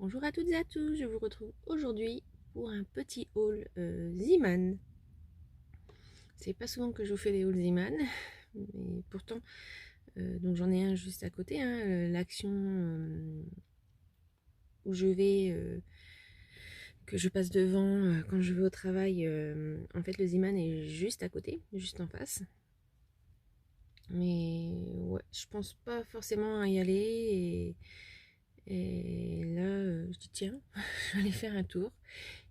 Bonjour à toutes et à tous, je vous retrouve aujourd'hui pour un petit haul Zeeman. C'est pas souvent que je vous fais des hauls Zeeman, mais pourtant, donc j'en ai un juste à côté, hein, l'action où je vais, que je passe devant quand je vais au travail. En fait, le Zeeman est juste à côté, juste en face. Mais ouais, je pense pas forcément à y aller et là, je dis tiens, je vais aller faire un tour.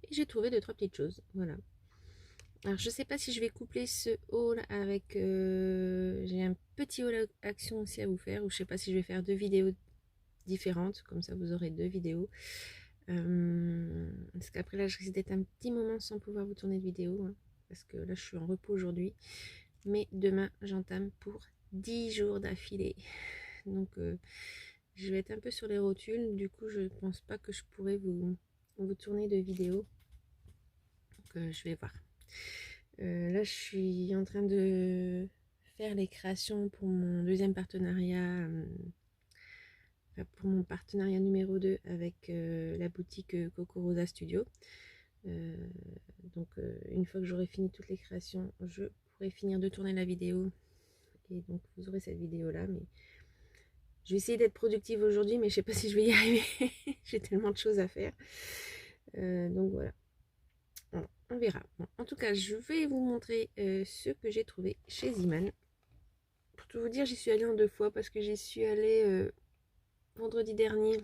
Et j'ai trouvé 2-3 petites choses, voilà. Alors je sais pas si je vais coupler ce haul avec... j'ai un petit haul action aussi à vous faire, ou je sais pas si je vais faire 2 vidéos différentes, comme ça vous aurez 2 vidéos. Parce qu'après là je risque d'être un petit moment sans pouvoir vous tourner de vidéo, hein, parce que là je suis en repos aujourd'hui. Mais demain j'entame pour 10 jours d'affilée. Donc je vais être un peu sur les rotules, du coup je pense pas que je pourrai vous tourner de vidéo. Donc je vais voir. Là, je suis en train de faire les créations pour mon deuxième partenariat, pour mon partenariat numéro 2 avec la boutique Coco Rosa Studio. Donc, une fois que j'aurai fini toutes les créations, je pourrai finir de tourner la vidéo. Et donc, vous aurez cette vidéo-là. Mais je vais essayer d'être productive aujourd'hui, mais je sais pas si je vais y arriver. J'ai tellement de choses à faire. Donc, voilà. On verra. Bon, en tout cas, je vais vous montrer ce que j'ai trouvé chez Zeeman. Pour tout vous dire, j'y suis allée en 2 fois parce que j'y suis allée vendredi dernier.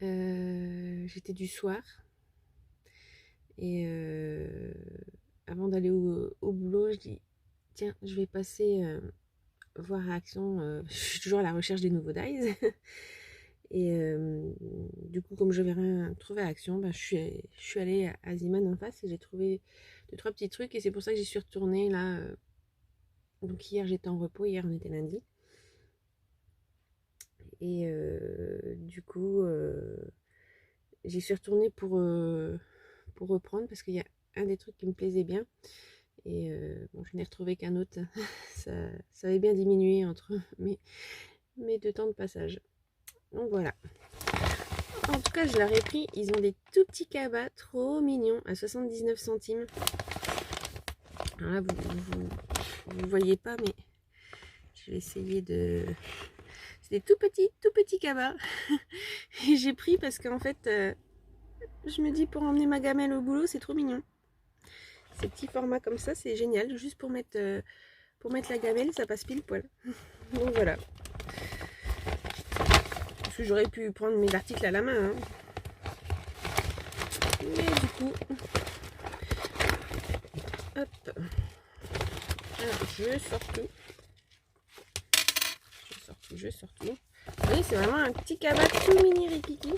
J'étais du soir. Et avant d'aller au boulot, je dis tiens, je vais passer voir Action. Je suis toujours à la recherche des nouveaux dies. Et du coup, comme je n'avais rien trouvé à Action, bah, je suis allée à Zeeman en face et j'ai trouvé 2-3 petits trucs. Et c'est pour ça que j'y suis retournée là. Donc hier, j'étais en repos. Hier, on était lundi. Et du coup, j'y suis retournée pour reprendre parce qu'il y a un des trucs qui me plaisait bien. Et bon, je n'ai retrouvé qu'un autre. Ça avait bien diminué entre mes 2 temps de passage. Donc voilà. En tout cas, je leur ai pris. Ils ont des tout petits cabas trop mignons à 79 centimes. Alors là, vous voyez pas, mais je vais essayer de... C'est des tout petits cabas. Et j'ai pris parce qu'en fait, je me dis pour emmener ma gamelle au boulot, c'est trop mignon. Ces petits formats comme ça, c'est génial. Juste pour mettre la gamelle, ça passe pile poil. Donc voilà. Parce que j'aurais pu prendre mes articles à la main. Hein. Mais du coup... Hop. Alors, je sors tout. Vous voyez, c'est vraiment un petit cabas tout mini rikiki.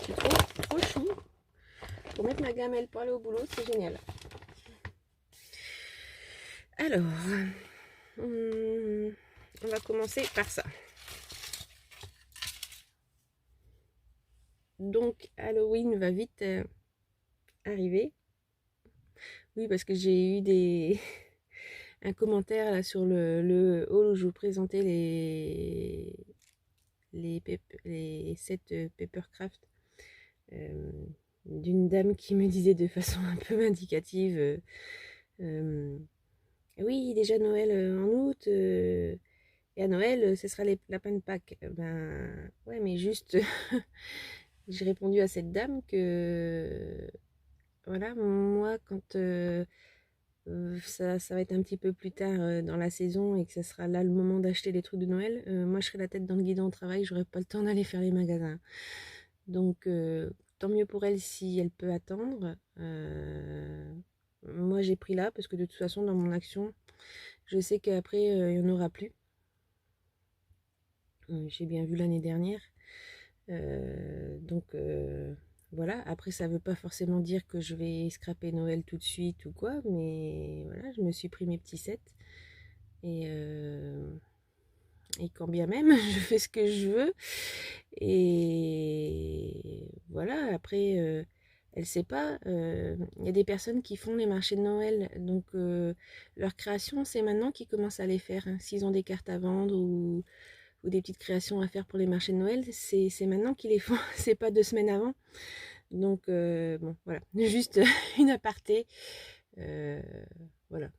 C'est trop chou. Pour mettre ma gamelle pour aller au boulot, c'est génial. Alors, on va commencer par ça. Donc, Halloween va vite arriver. Oui, parce que j'ai eu un commentaire là, sur le haul où je vous présentais les sets Papercraft d'une dame qui me disait de façon un peu vindicative oui, déjà Noël en août, et à Noël, ce sera les lapins de Pâques. Ben, ouais, mais juste, j'ai répondu à cette dame que, voilà, moi, quand ça va être un petit peu plus tard dans la saison et que ce sera là le moment d'acheter les trucs de Noël, moi, je serai la tête dans le guidon au travail, j'aurai pas le temps d'aller faire les magasins. Donc, tant mieux pour elle si elle peut attendre. Moi, j'ai pris là parce que de toute façon, dans mon action, je sais qu'après, il n'y en aura plus. J'ai bien vu l'année dernière. Donc, voilà. Après, ça ne veut pas forcément dire que je vais scraper Noël tout de suite ou quoi. Mais voilà, je me suis pris mes petits sets. Et quand bien même, je fais ce que je veux. Et voilà, après, elle sait pas. Il y a des personnes qui font les marchés de Noël. Donc, leur création, c'est maintenant qu'ils commencent à les faire. Hein. S'ils ont des cartes à vendre ou ou des petites créations à faire pour les marchés de Noël, c'est maintenant qu'ils les font, c'est pas 2 semaines avant. Donc bon, voilà, juste une aparté. Voilà.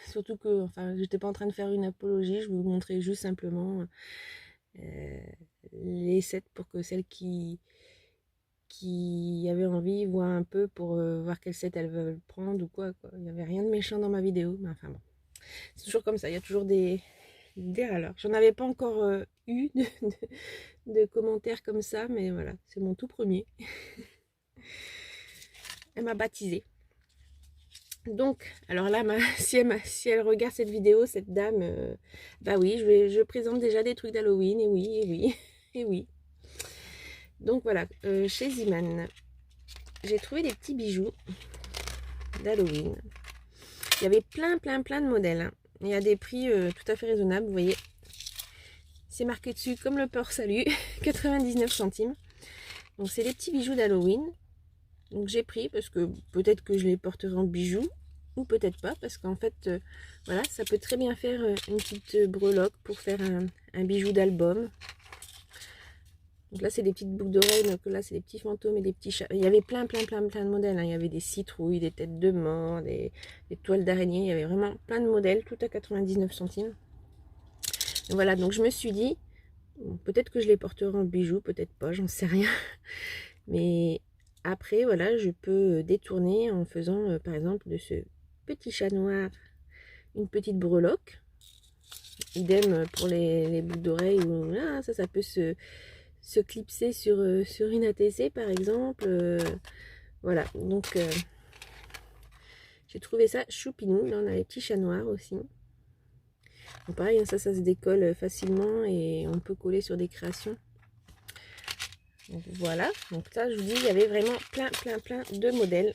Surtout que, enfin, j'étais pas en train de faire une apologie, je vous montrais juste simplement les sets pour que celles qui avaient envie voient un peu pour voir quel set elles veulent prendre ou quoi. Il n'y avait rien de méchant dans ma vidéo, mais enfin bon. C'est toujours comme ça, il y a toujours des râleurs. J'en avais pas encore eu de commentaires comme ça, mais voilà, c'est mon tout premier. Elle m'a baptisée. Donc, alors là, si elle regarde cette vidéo, cette dame, bah oui, je présente déjà des trucs d'Halloween, et oui, et oui, et oui. Donc voilà, chez Ziman, j'ai trouvé des petits bijoux d'Halloween. Il y avait plein de modèles, hein. Il y a des prix tout à fait raisonnables, vous voyez. C'est marqué dessus comme le port salut, 99 centimes. Donc c'est des petits bijoux d'Halloween. Donc j'ai pris parce que peut-être que je les porterai en bijoux ou peut-être pas parce qu'en fait voilà, ça peut très bien faire une petite breloque pour faire un bijou d'album. Donc là c'est des petites boucles d'oreilles, donc là c'est des petits fantômes et des petits chats. Il y avait plein de modèles, hein. Il y avait des citrouilles, des têtes de mort, des toiles d'araignée, il y avait vraiment plein de modèles, tout à 99 centimes. Et voilà, donc je me suis dit, bon, peut-être que je les porterai en bijoux, peut-être pas, j'en sais rien. Mais après, voilà, je peux détourner en faisant, par exemple, de ce petit chat noir, une petite breloque. Idem pour les boucles d'oreilles. Ça peut se clipser sur une ATC, par exemple. Voilà, donc j'ai trouvé ça choupinou. Là, on a les petits chats noirs aussi. Donc, pareil, hein, ça se décolle facilement et on peut coller sur des créations. Donc voilà, donc ça je vous dis, il y avait vraiment plein de modèles.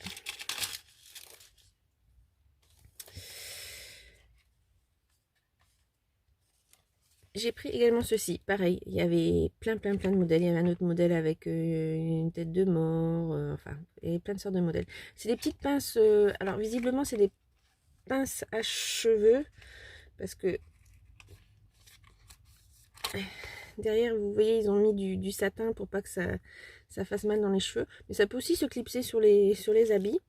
J'ai pris également ceci, pareil, il y avait plein de modèles. Il y avait un autre modèle avec une tête de mort, enfin, et plein de sortes de modèles. C'est des petites pinces, alors visiblement c'est des pinces à cheveux, parce que derrière, vous voyez, ils ont mis du satin pour pas que ça fasse mal dans les cheveux. Mais ça peut aussi se clipser sur les habits.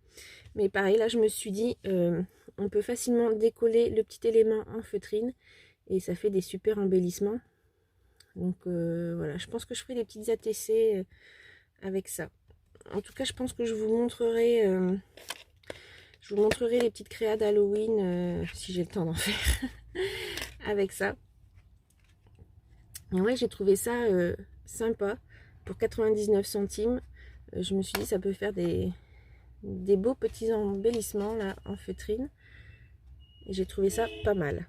Mais pareil, là, je me suis dit, on peut facilement décoller le petit élément en feutrine. Et ça fait des super embellissements. Donc voilà, je pense que je ferai des petites ATC avec ça. En tout cas, je pense que je vous montrerai les petites créas d'Halloween si j'ai le temps d'en faire avec ça. Et ouais, j'ai trouvé ça sympa pour 99 centimes. Je me suis dit ça peut faire des beaux petits embellissements là en feutrine. Et j'ai trouvé ça pas mal.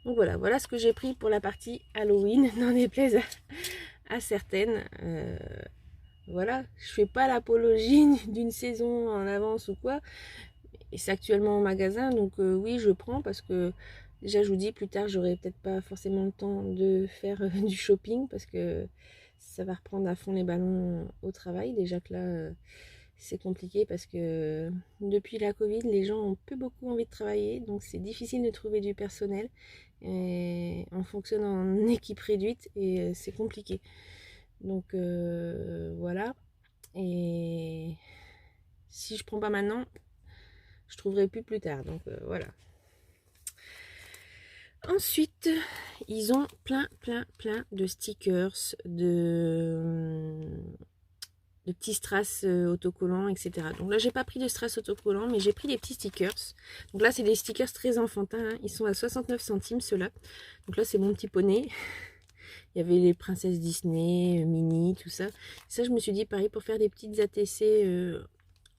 Donc voilà ce que j'ai pris pour la partie Halloween, n'en déplaise à certaines. Voilà, je fais pas l'apologie d'une saison en avance ou quoi. Et c'est actuellement en magasin, donc oui, je prends parce que déjà, je vous dis, plus tard, j'aurai peut-être pas forcément le temps de faire du shopping parce que ça va reprendre à fond les ballons au travail. Déjà que là, c'est compliqué parce que depuis la Covid, les gens ont plus beaucoup envie de travailler, donc c'est difficile de trouver du personnel. Et on fonctionne en équipe réduite et c'est compliqué. Donc voilà. Et si je prends pas maintenant, je trouverai plus tard. Donc voilà. Ensuite, ils ont plein de stickers, de petits strass autocollants, etc. Donc là, j'ai pas pris de strass autocollants, mais j'ai pris des petits stickers. Donc là, c'est des stickers très enfantins, hein. Ils sont à 69 centimes, ceux-là. Donc là, c'est mon petit poney. Il y avait les princesses Disney, Minnie, tout ça. Ça, je me suis dit, pareil, pour faire des petites ATC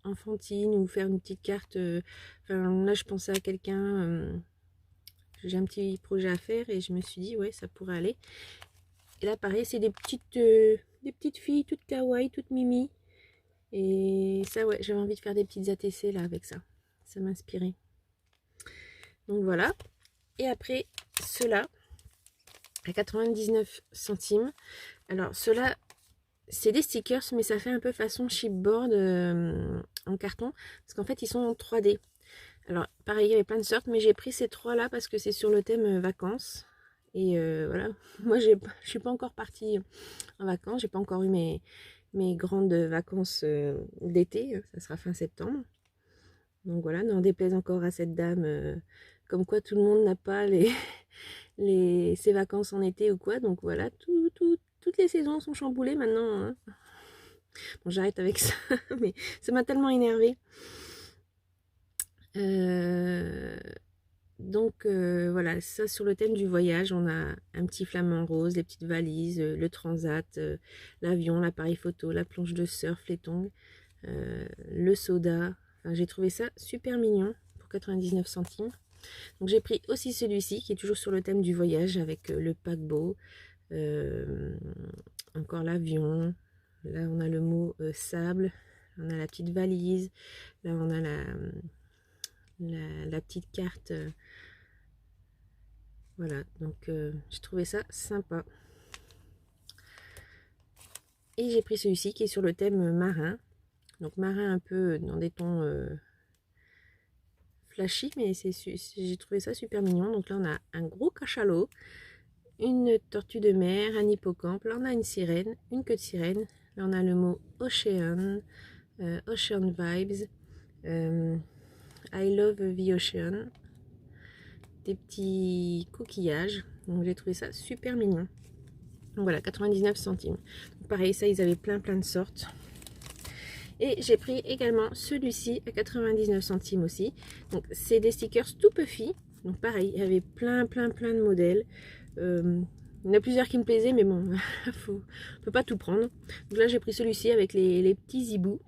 enfantines ou faire une petite carte. Enfin, là, je pensais à quelqu'un. J'ai un petit projet à faire et je me suis dit, ouais, ça pourrait aller. Et là, pareil, c'est des petites filles toutes kawaii, toutes mimi. Et ça, ouais, j'avais envie de faire des petites ATC là avec ça. Ça m'inspirait. Donc voilà. Et après, ceux-là, à 99 centimes. Alors, ceux-là, c'est des stickers, mais ça fait un peu façon chipboard en carton. Parce qu'en fait, ils sont en 3D. Alors, pareil, il y avait plein de sortes, mais j'ai pris ces trois-là parce que c'est sur le thème vacances. Et voilà, moi je suis pas encore partie en vacances, j'ai pas encore eu mes grandes vacances d'été, ça sera fin septembre. Donc voilà, n'en déplaise encore à cette dame, comme quoi tout le monde n'a pas ses vacances en été ou quoi. Donc voilà, toutes les saisons sont chamboulées maintenant, hein. Bon, j'arrête avec ça, mais ça m'a tellement énervée. Donc voilà, ça sur le thème du voyage, on a un petit flamant rose, les petites valises, le transat, l'avion, l'appareil photo, la planche de surf, les tongs, le soda. Enfin, j'ai trouvé ça super mignon pour 99 centimes. Donc j'ai pris aussi celui-ci qui est toujours sur le thème du voyage avec le paquebot, encore l'avion. Là on a le mot sable, on a la petite valise, là on a la petite carte. Voilà, donc j'ai trouvé ça sympa. Et j'ai pris celui-ci qui est sur le thème marin. Donc marin un peu dans des tons flashy, mais j'ai trouvé ça super mignon. Donc là on a un gros cachalot, une tortue de mer, un hippocampe. Là on a une sirène, une queue de sirène. Là on a le mot Ocean, Ocean Vibes, I love the ocean. Des petits coquillages. Donc j'ai trouvé ça super mignon. Donc voilà, 99 centimes. Donc pareil, ça, ils avaient plein de sortes. Et j'ai pris également celui-ci à 99 centimes aussi. Donc c'est des stickers tout puffy. Donc pareil, il y avait plein de modèles. Il y en a plusieurs qui me plaisaient, mais bon, on peut pas tout prendre. Donc là, j'ai pris celui-ci avec les petits hiboux.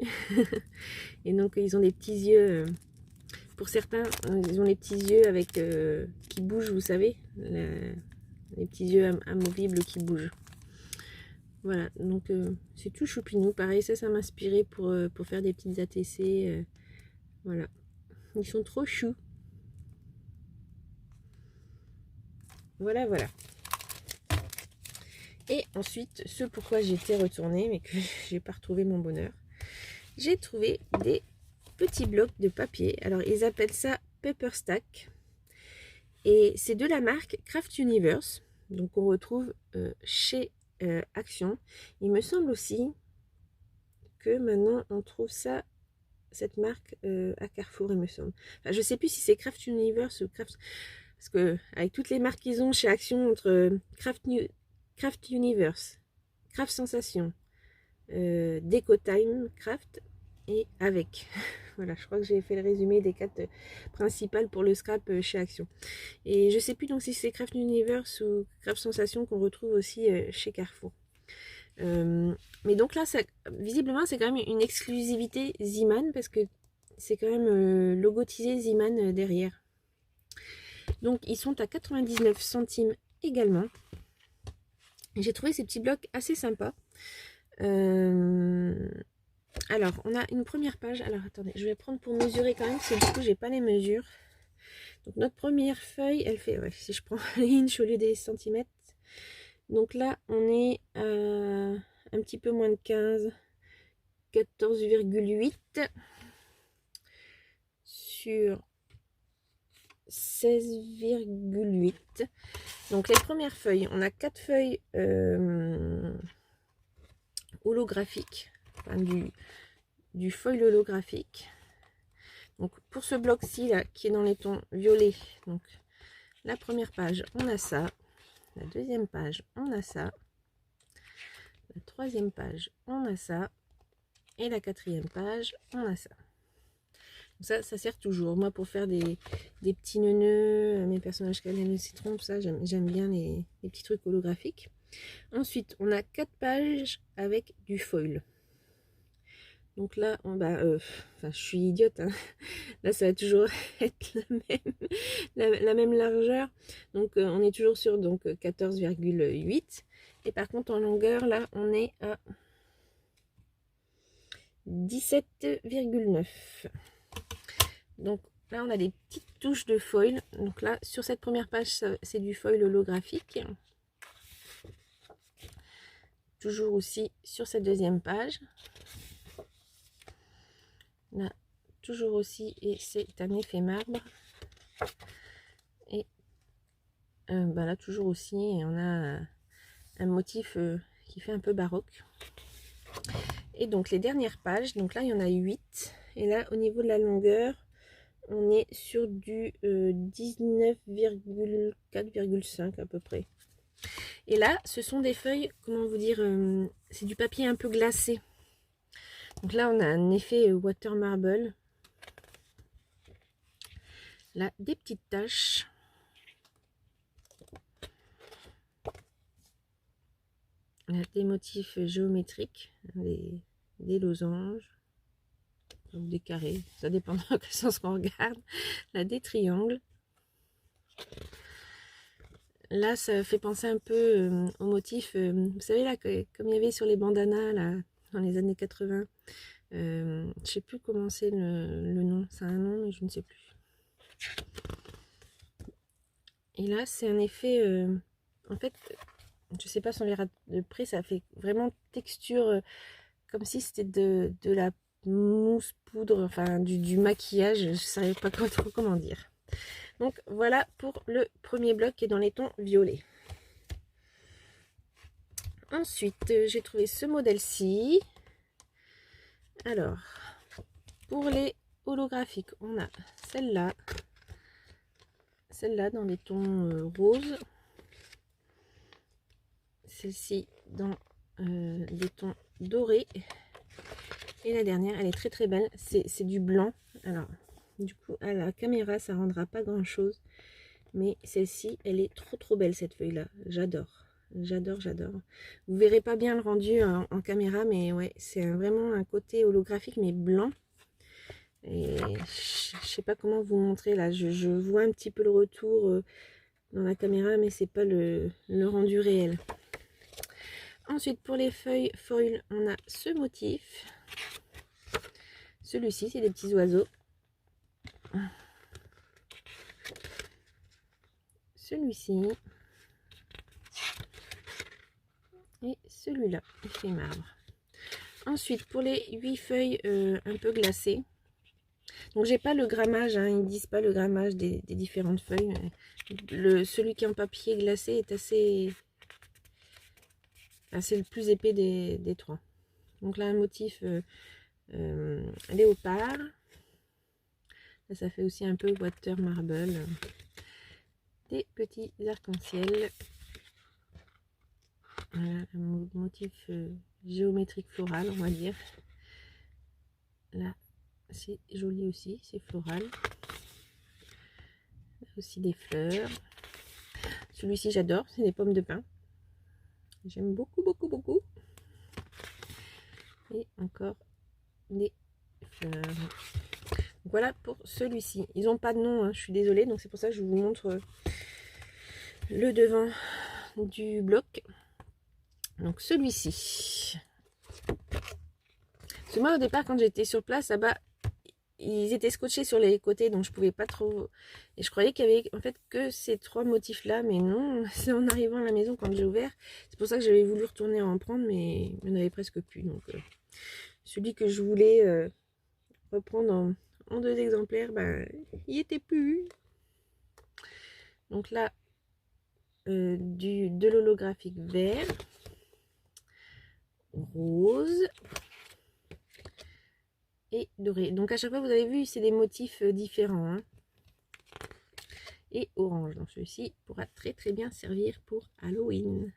Et donc, ils ont des petits yeux. Pour certains, ils ont les petits yeux avec qui bougent, vous savez. Les petits yeux amovibles qui bougent. Voilà, donc c'est tout choupinou. Pareil, ça m'a inspiré pour faire des petites ATC. Voilà, ils sont trop choux. Voilà. Et ensuite, ce pourquoi j'étais retournée, mais que j'ai pas retrouvé mon bonheur, j'ai trouvé des petits blocs de papier. Alors, ils appellent ça Paper Stack. Et c'est de la marque Craft Universe. Donc, on retrouve chez Action. Il me semble aussi que maintenant, on trouve ça, cette marque, à Carrefour, il me semble. Enfin, je sais plus si c'est Craft Universe ou Craft... Parce que avec toutes les marques qu'ils ont chez Action, entre Craft Universe, Craft Sensation, Deco Time Craft et avec. Voilà, je crois que j'ai fait le résumé des 4 principales pour le scrap chez Action. Et je sais plus donc si c'est Craft Universe ou Craft Sensation qu'on retrouve aussi chez Carrefour. Mais donc là, ça, visiblement, c'est quand même une exclusivité Ziman parce que c'est quand même logotisé Ziman derrière. Donc ils sont à 99 centimes également. J'ai trouvé ces petits blocs assez sympas. Alors, on a une première page. Alors, attendez, je vais prendre pour mesurer quand même, parce que du coup, j'ai pas les mesures. Donc, notre première feuille, elle fait, ouais, si je prends l'inch au lieu des centimètres. Donc là, on est à un petit peu moins de 15, 14,8 sur 16,8. Donc, les premières feuilles, on a 4 feuilles holographiques, enfin, du foil holographique. Donc pour ce bloc-ci là, qui est dans les tons violets, donc la première page, on a ça. La deuxième page, on a ça. La troisième page, on a ça. Et la quatrième page, on a ça. Donc ça sert toujours. Moi, pour faire des petits nœuds, mes personnages cannelle au citron, tout ça, j'aime bien les petits trucs holographiques. Ensuite, on a 4 pages avec du foil. Donc là, je suis idiote, hein. Là, ça va toujours être la même largeur. Donc, on est toujours sur 14,8. Et par contre, en longueur, là, on est à 17,9. Donc là, on a des petites touches de foil. Donc là, sur cette première page, c'est du foil holographique. Toujours aussi sur cette deuxième page. Là, toujours aussi, et c'est un effet marbre. Et Bah là toujours aussi, on a un motif qui fait un peu baroque. Et donc les dernières pages, donc là il y en a 8. Et là au niveau de la longueur, on est sur du 19,4,5 à peu près. Et là, ce sont des feuilles, comment vous dire, c'est du papier un peu glacé. Donc là, on a un effet water marble. Là, des petites taches. Là, des motifs géométriques, des losanges, des carrés, ça dépend dans quel sens qu'on regarde. Là, des triangles. Là, ça fait penser un peu au motif, vous savez là, comme il y avait sur les bandanas là, dans les années 80. Je sais plus comment c'est le nom, c'est un nom mais je ne sais plus. Et là, c'est un effet, en fait, je sais pas si on verra de près, ça fait vraiment texture, comme si c'était de la mousse poudre, enfin du maquillage, je ne savais pas trop comment dire. Donc voilà pour le premier bloc qui est dans les tons violets. Ensuite, j'ai trouvé ce modèle-ci. Alors, pour les holographiques, on a celle-là dans les tons roses, celle-ci dans des tons dorés, et la dernière, elle est très très belle, c'est du blanc. Alors, du coup, à la caméra, ça rendra pas grand-chose, mais celle-ci, elle est trop belle, cette feuille-là, j'adore. J'adore. Vous verrez pas bien le rendu en caméra, mais ouais, c'est vraiment un côté holographique, mais blanc. Et je sais pas comment vous montrer là, je vois un petit peu le retour dans la caméra, mais c'est pas le rendu réel. Ensuite, pour les feuilles foil, on a ce motif. Celui-ci, c'est des petits oiseaux. Celui-ci. Et celui-là, il fait marbre. Ensuite, pour les 8 feuilles un peu glacées. Donc, j'ai pas le grammage, hein, ils disent pas le grammage des différentes feuilles. Celui qui est en papier glacé est assez... c'est le plus épais des trois. Donc là, un motif léopard. Là, ça fait aussi un peu water marble. Des petits arcs-en-ciel. Voilà, un motif géométrique floral, on va dire. Là, c'est joli aussi, c'est floral. Là aussi des fleurs. Celui-ci, j'adore, c'est des pommes de pin. J'aime beaucoup. Et encore des fleurs. Donc voilà pour celui-ci. Ils n'ont pas de nom, hein, je suis désolée, donc c'est pour ça que je vous montre le devant du bloc. Donc celui-ci. Parce que moi au départ quand j'étais sur place là-bas, ils étaient scotchés sur les côtés, donc je pouvais pas trop. Et je croyais qu'il y avait en fait que ces trois motifs là, mais non, c'est en arrivant à la maison quand j'ai ouvert. C'est pour ça que j'avais voulu retourner en prendre, mais il n'y en avait presque plus. Donc celui que je voulais reprendre en 2 exemplaires, ben il n'y était plus. Donc là, de l'holographique vert, rose et doré. Donc à chaque fois, vous avez vu, c'est des motifs différents. Hein. Et orange. Donc celui-ci pourra très bien servir pour Halloween.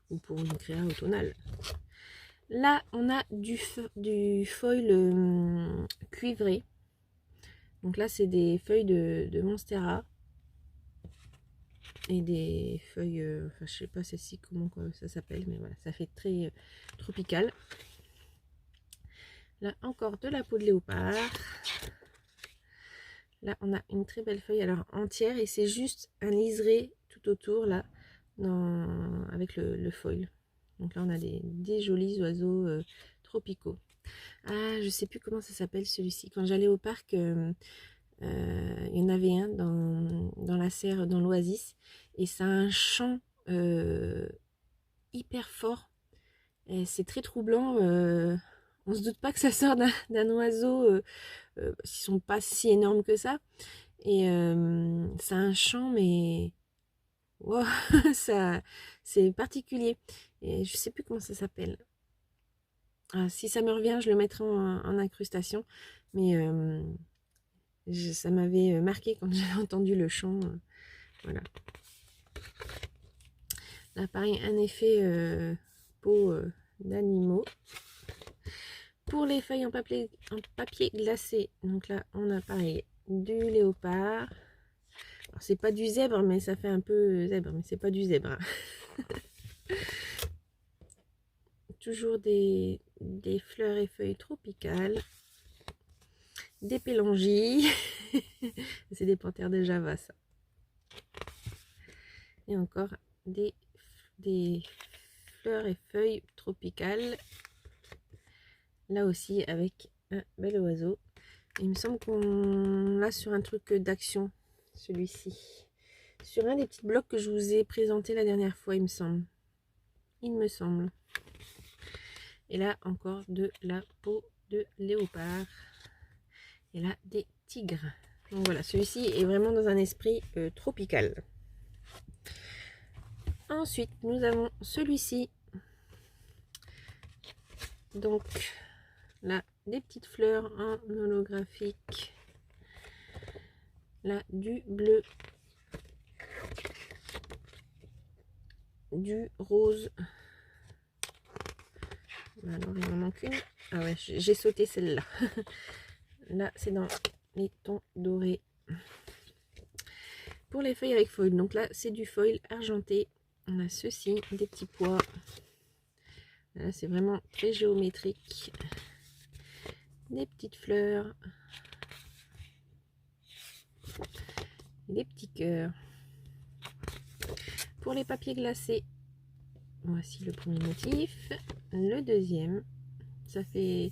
Ou pour une créa automnale. Là, on a du foil cuivré. Donc là, c'est des feuilles de Monstera. Et des feuilles, enfin je sais pas celle-ci comment ça s'appelle, mais voilà, ça fait très tropical. Là encore de la peau de léopard. Là on a une très belle feuille alors entière et c'est juste un liseré tout autour là avec le foil. Donc là on a des jolis oiseaux tropicaux. Ah je sais plus comment ça s'appelle celui-ci. Quand j'allais au parc, il y en avait un dans la serre, dans l'Oasis, et ça a un chant hyper fort. C'est très troublant. On se doute pas que ça sort d'un oiseau. Ils sont pas si énormes que ça. Et ça a un chant, mais wow, ça, c'est particulier. Et je sais plus comment ça s'appelle. Ah, si ça me revient, je le mettrai en incrustation. Mais ça m'avait marqué quand j'ai entendu le chant. Voilà. Là, pareil, un effet peau d'animaux. Pour les feuilles en papier glacé, donc là, on a pareil du léopard. Alors, c'est pas du zèbre, mais ça fait un peu zèbre, mais c'est pas du zèbre. Toujours des fleurs et feuilles tropicales. Des pélangies. C'est des panthères de Java, ça. Et encore des fleurs et feuilles tropicales. Là aussi avec un bel oiseau. Il me semble qu'on l'a sur un truc d'action, celui-ci. Sur un des petits blocs que je vous ai présenté la dernière fois, il me semble. Il me semble. Et là, encore de la peau de léopard. Et là, des tigres. Donc voilà, celui-ci est vraiment dans un esprit tropical. Ensuite, nous avons celui-ci. Donc, là, des petites fleurs en holographique. Là, du bleu. Du rose. Alors, il en manque une. Ah ouais, j'ai sauté celle-là. Là, c'est dans les tons dorés. Pour les feuilles avec foil, donc là, c'est du foil argenté. On a ceci, des petits pois. Là, c'est vraiment très géométrique. Des petites fleurs. Des petits cœurs. Pour les papiers glacés, voici le premier motif. Le deuxième, ça fait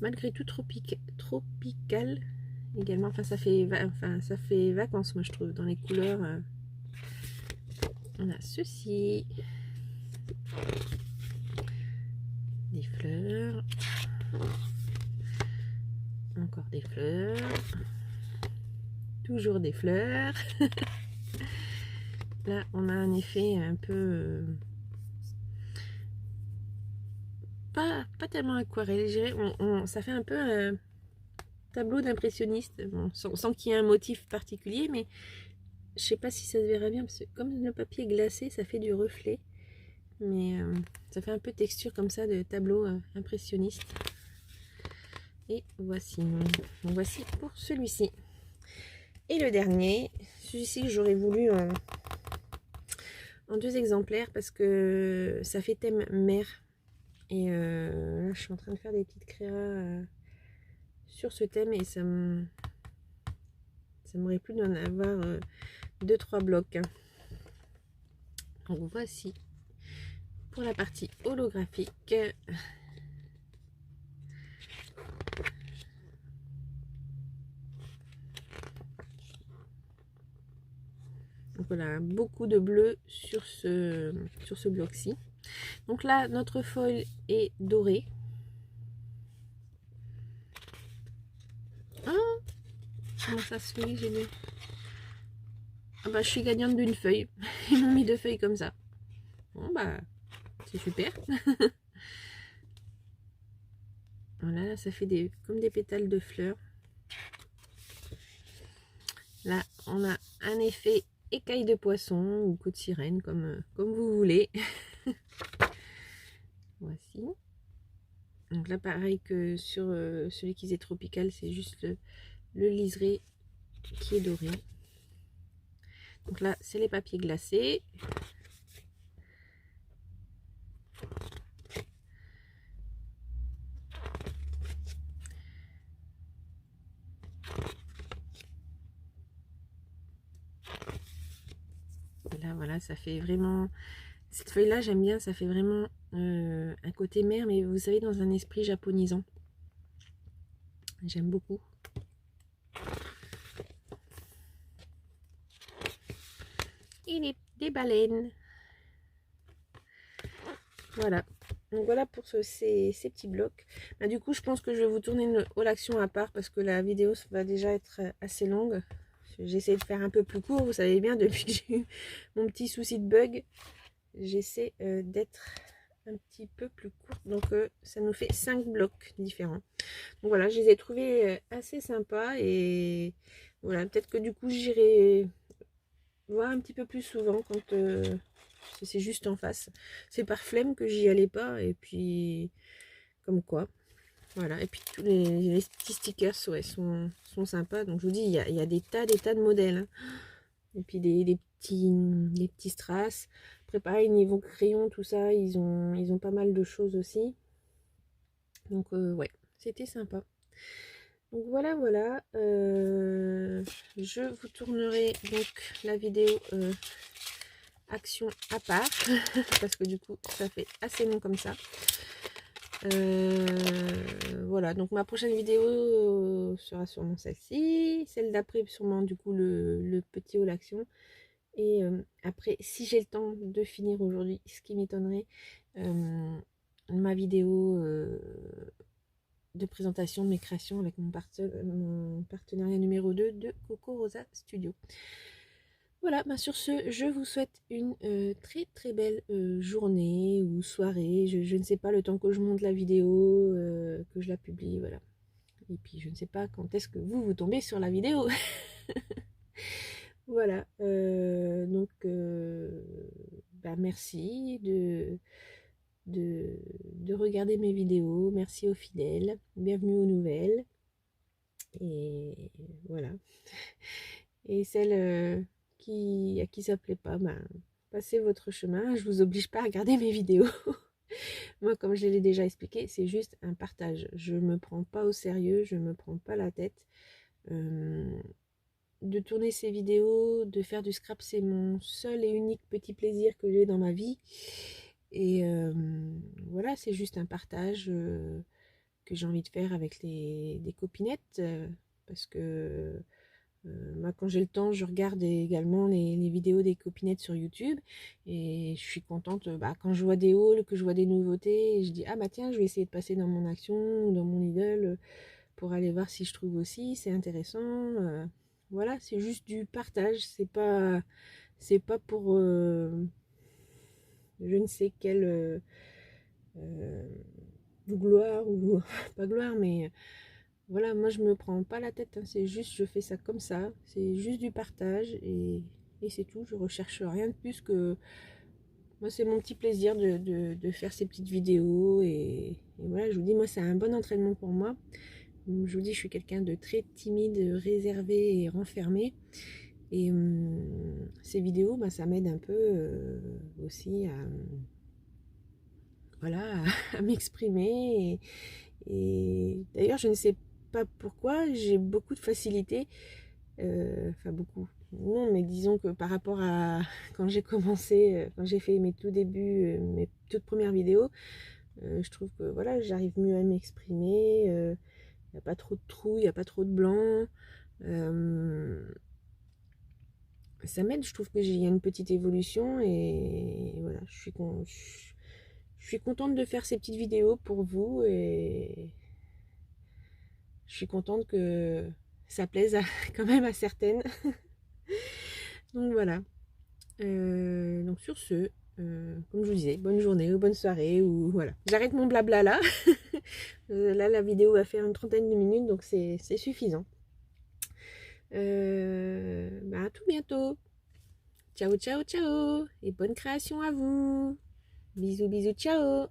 malgré tout tropical également. Enfin, ça fait vacances, moi je trouve, dans les couleurs. On a ceci. Des fleurs. Encore des fleurs. Toujours des fleurs. Là, on a un effet un peu... pas tellement aquarelle, je dirais. Ça fait un peu un tableau d'impressionniste. Bon, sans qu'il y ait un motif particulier, mais je sais pas si ça se verra bien, parce que comme le papier est glacé, ça fait du reflet. Mais ça fait un peu texture comme ça de tableau impressionniste. Et voici. Donc, voici pour celui-ci. Et le dernier, celui-ci que j'aurais voulu en 2 exemplaires parce que ça fait thème mer. Et là, je suis en train de faire des petites créas sur ce thème et ça m'aurait plu d'en avoir 2-3 blocs. Donc voici pour la partie holographique. Donc voilà, beaucoup de bleu sur ce bloc-ci. Donc là, notre foil est doré. Ah, comment ça se fait? J'ai dit. Ah bah, je suis gagnante d'une feuille. Ils m'ont mis 2 feuilles comme ça. Bon bah, c'est super. Voilà, ça fait comme des pétales de fleurs. Là, on a un effet écaille de poisson ou queue de sirène, comme vous voulez. Voici. Donc là, pareil que sur celui qui est tropical, c'est juste le liseré qui est doré. Donc là, c'est les papiers glacés. Là, voilà, ça fait vraiment... Cette feuille-là, j'aime bien, ça fait vraiment un côté mer, mais vous savez, dans un esprit japonisant. J'aime beaucoup. Et des baleines. Voilà. Donc voilà pour ces petits blocs. Bah, du coup, je pense que je vais vous tourner une haul action à part parce que la vidéo va déjà être assez longue j'essaie de faire un peu plus court. Vous savez bien, depuis que j'ai eu mon petit souci de bug, j'essaie d'être un petit peu plus courte. Donc ça nous fait 5 blocs différents. Donc voilà, je les ai trouvés assez sympas. Et voilà, peut-être que du coup j'irai voir un petit peu plus souvent quand c'est juste en face. C'est par flemme que j'y allais pas. Et puis comme quoi. Voilà, et puis tous les petits stickers ouais, sont sympas. Donc je vous dis, il y a des tas de modèles. Hein. Et puis des petits strass. Après pareil, niveau crayon, tout ça, ils ont pas mal de choses aussi. Donc ouais, c'était sympa. Donc voilà, voilà. Je vous tournerai donc la vidéo action à part. Parce que du coup, ça fait assez long comme ça. Voilà, donc ma prochaine vidéo sera sûrement celle-ci, celle d'après sûrement du coup le petit haul action, et après si j'ai le temps de finir aujourd'hui, ce qui m'étonnerait, ma vidéo de présentation de mes créations avec mon partenariat numéro 2 de Coco Rosa Studio. Voilà, bah sur ce, je vous souhaite une très très belle journée ou soirée. Je ne sais pas le temps que je monte la vidéo, que je la publie, voilà. Et puis je ne sais pas quand est-ce que vous tombez sur la vidéo. Voilà, donc bah merci de regarder mes vidéos. Merci aux fidèles. Bienvenue aux nouvelles. Et voilà. Et celles à qui ça plaît pas, ben, passez votre chemin. Je vous oblige pas à regarder mes vidéos. Moi, comme je l'ai déjà expliqué, c'est juste un partage. Je me prends pas au sérieux, je me prends pas la tête. De tourner ces vidéos, de faire du scrap, c'est mon seul et unique petit plaisir que j'ai dans ma vie. Et voilà, c'est juste un partage que j'ai envie de faire avec des copinettes. Parce que moi, quand j'ai le temps, je regarde également les vidéos des copinettes sur YouTube. Et je suis contente quand je vois des hauls, que je vois des nouveautés. Et je dis, ah bah tiens, je vais essayer de passer dans mon action ou dans mon Lidl pour aller voir si je trouve aussi. C'est intéressant. Voilà, c'est juste du partage. C'est pas pour je ne sais quelle gloire ou pas gloire, mais voilà, moi je me prends pas la tête, hein, c'est juste je fais ça comme ça, c'est juste du partage et c'est tout, je recherche rien de plus que moi, c'est mon petit plaisir de faire ces petites vidéos et voilà, je vous dis, moi c'est un bon entraînement pour moi. Je vous dis, je suis quelqu'un de très timide, réservé et renfermé. Et ces vidéos, ça m'aide un peu aussi à, voilà, à m'exprimer. Et d'ailleurs, je ne sais pas pourquoi, j'ai beaucoup de facilité. Enfin, beaucoup. Non, mais disons que par rapport à quand j'ai commencé, quand j'ai fait mes tout débuts, mes toutes premières vidéos, je trouve que voilà, j'arrive mieux à m'exprimer. Il n'y a pas trop de trous, il n'y a pas trop de blanc. Ça m'aide, je trouve que il y a une petite évolution et voilà, je suis contente de faire ces petites vidéos pour vous et je suis contente que ça plaise quand même à certaines. Donc voilà. Donc sur ce, comme je vous disais, bonne journée ou bonne soirée ou voilà. J'arrête mon blabla là. Là la vidéo va faire une trentaine de minutes donc c'est suffisant. À tout bientôt. Ciao ciao ciao et bonne création à vous. Bisous bisous ciao.